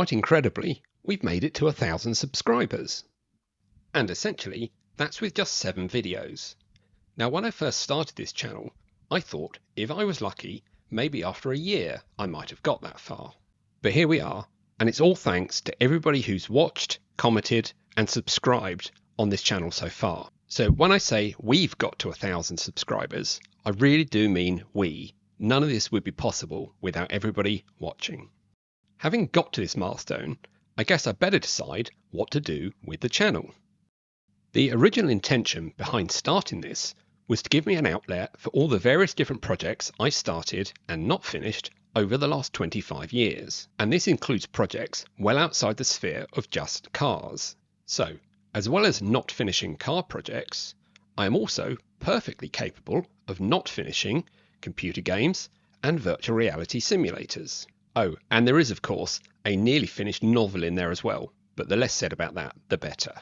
quite incredibly, we've made it to 1,000 subscribers. And essentially, that's with just 7 videos. Now, when I first started this channel, I thought if I was lucky, maybe after a year I might have got that far. But here we are, and it's all thanks to everybody who's watched, commented, and subscribed on this channel so far. So when I say we've got to 1,000 subscribers, I really do mean we. None of this would be possible without everybody watching. Having got to this milestone, I guess I better decide what to do with the channel. The original intention behind starting this was to give me an outlet for all the various different projects I started and not finished over the last 25 years. And this includes projects well outside the sphere of just cars. So, as well as not finishing car projects, I am also perfectly capable of not finishing computer games and virtual reality simulators. Oh, and there is of course a nearly finished novel in there as well, but the less said about that, the better.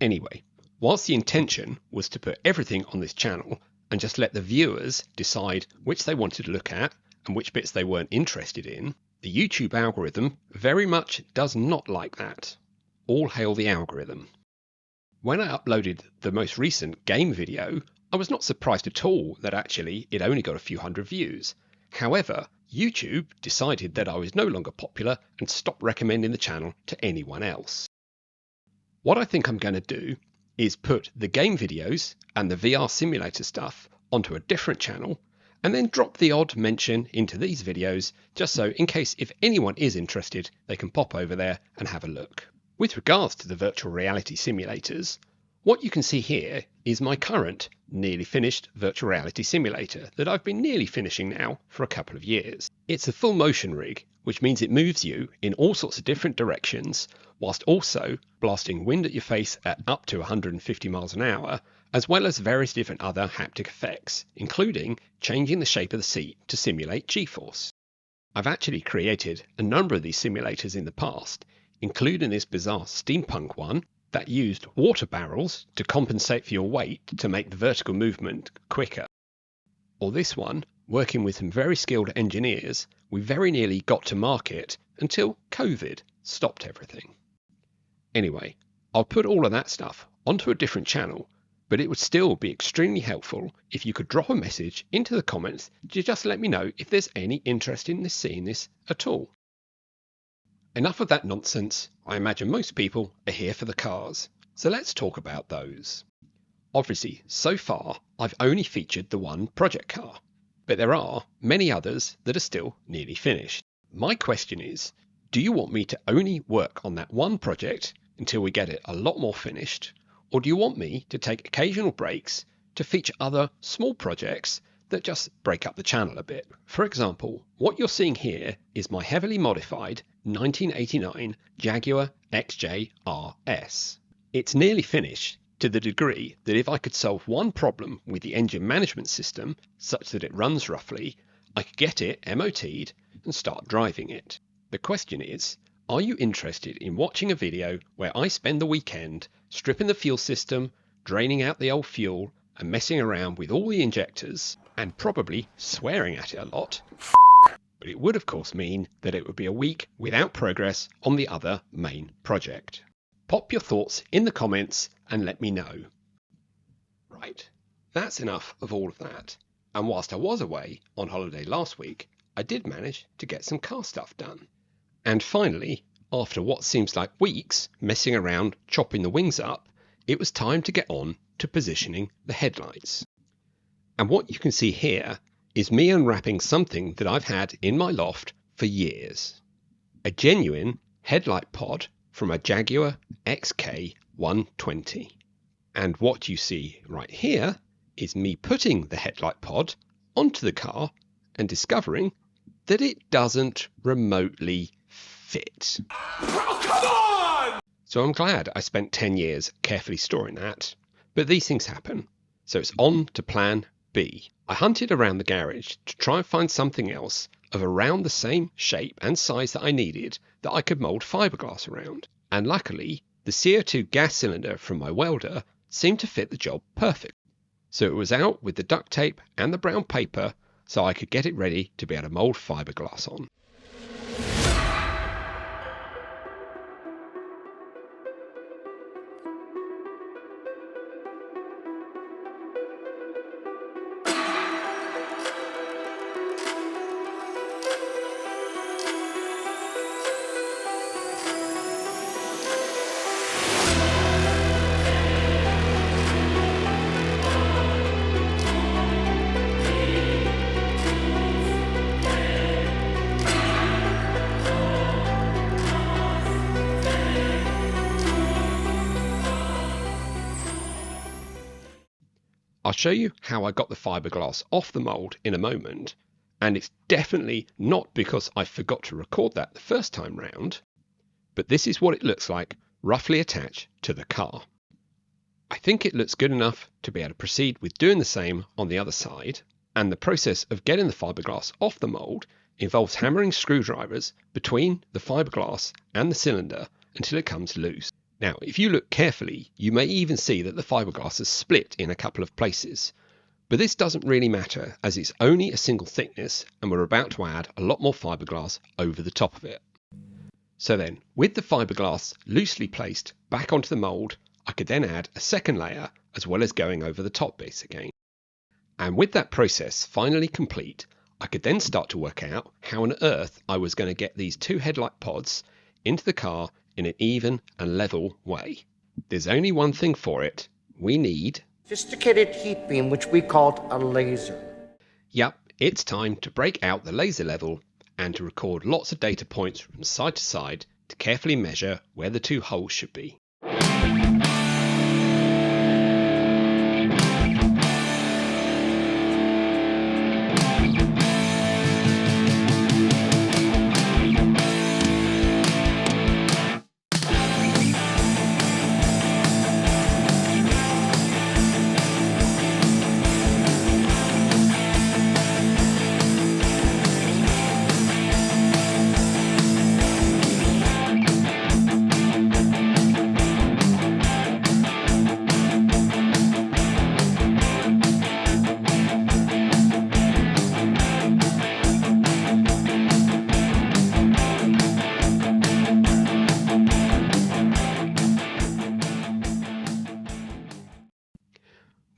Anyway, whilst the intention was to put everything on this channel and just let the viewers decide which they wanted to look at and which bits they weren't interested in, the YouTube algorithm very much does not like that. All hail the algorithm. When I uploaded the most recent game video, I was not surprised at all that actually it only got a few hundred views. However, YouTube decided that I was no longer popular and stopped recommending the channel to anyone else. What I think I'm going to do is put the game videos and the VR simulator stuff onto a different channel and then drop the odd mention into these videos just so in case if anyone is interested they can pop over there and have a look. With regards to the virtual reality simulators, what you can see here is my current nearly finished virtual reality simulator that I've been nearly finishing now for a couple of years. It's a full motion rig, which means it moves you in all sorts of different directions whilst also blasting wind at your face at up to 150 miles an hour, as well as various different other haptic effects, including changing the shape of the seat to simulate G-force. I've actually created a number of these simulators in the past, including this bizarre steampunk one that used water barrels to compensate for your weight to make the vertical movement quicker. Or this one, working with some very skilled engineers, we very nearly got to market until COVID stopped everything. Anyway, I'll put all of that stuff onto a different channel, but it would still be extremely helpful if you could drop a message into the comments to just let me know if there's any interest in seeing this at all. Enough of that nonsense. I imagine most people are here for the cars, so let's talk about those. Obviously, so far I've only featured the one project car, but there are many others that are still nearly finished. My question is, do you want me to only work on that one project until we get it a lot more finished, or do you want me to take occasional breaks to feature other small projects that just break up the channel a bit? For example, what you're seeing here is my heavily modified 1989 Jaguar XJ RS. It's nearly finished to the degree that if I could solve one problem with the engine management system such that it runs roughly, I could get it MOT'd and start driving it. The question is, are you interested in watching a video where I spend the weekend stripping the fuel system, draining out the old fuel, and messing around with all the injectors, and probably swearing at it a lot? But it would of course mean that it would be a week without progress on the other main project. Pop your thoughts in the comments and let me know. Right, that's enough of all of that. And whilst I was away on holiday last week, I did manage to get some car stuff done. And finally, after what seems like weeks messing around chopping the wings up, it was time to get on to positioning the headlights. And what you can see here is me unwrapping something that I've had in my loft for years. A genuine headlight pod from a Jaguar XK 120. And what you see right here is me putting the headlight pod onto the car and discovering that it doesn't remotely fit. Oh, come on! So I'm glad I spent 10 years carefully storing that, but these things happen. So it's on to plan B. I hunted around the garage to try and find something else of around the same shape and size that I needed that I could mould fiberglass around. And luckily, the CO2 gas cylinder from my welder seemed to fit the job perfect. So it was out with the duct tape and the brown paper so I could get it ready to be able to mould fiberglass on. I'll show you how I got the fiberglass off the mould in a moment, and it's definitely not because I forgot to record that the first time round, but this is what it looks like roughly attached to the car. I think it looks good enough to be able to proceed with doing the same on the other side, and the process of getting the fiberglass off the mould involves hammering screwdrivers between the fiberglass and the cylinder until it comes loose. Now, if you look carefully, you may even see that the fiberglass is split in a couple of places, but this doesn't really matter as it's only a single thickness and we're about to add a lot more fiberglass over the top of it. So then, with the fiberglass loosely placed back onto the mould, I could then add a second layer as well as going over the top bits again. And with that process finally complete, I could then start to work out how on earth I was going to get these two headlight pods into the car in an even and level way. There's only one thing for it. We need sophisticated heat beam, which we called a laser. Yep, it's time to break out the laser level and to record lots of data points from side to side to carefully measure where the two holes should be.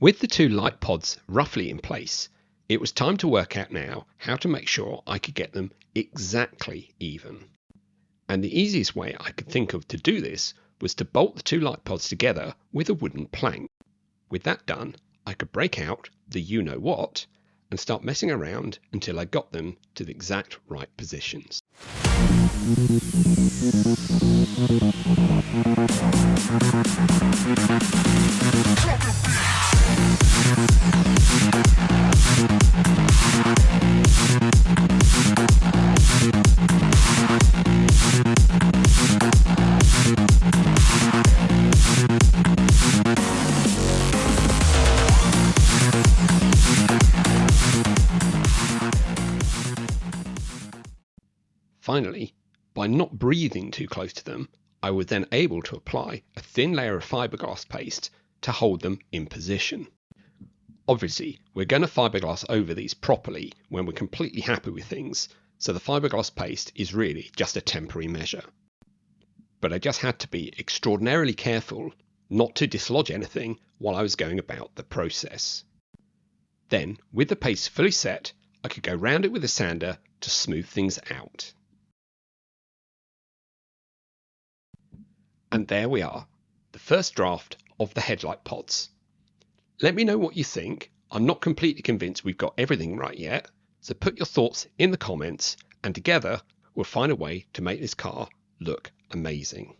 With the two light pods roughly in place, it was time to work out now how to make sure I could get them exactly even. And the easiest way I could think of to do this was to bolt the two light pods together with a wooden plank. With that done, I could break out the you-know-what and start messing around until I got them to the exact right positions. Finally, by not breathing too close to them, I was then able to apply a thin layer of fiberglass paste to hold them in position. Obviously, we're going to fiberglass over these properly when we're completely happy with things, so the fiberglass paste is really just a temporary measure. But I just had to be extraordinarily careful not to dislodge anything while I was going about the process. Then, with the paste fully set, I could go round it with a sander to smooth things out. And there we are, the first draft of the headlight pods. Let me know what you think. I'm not completely convinced we've got everything right yet, so put your thoughts in the comments and together we'll find a way to make this car look amazing.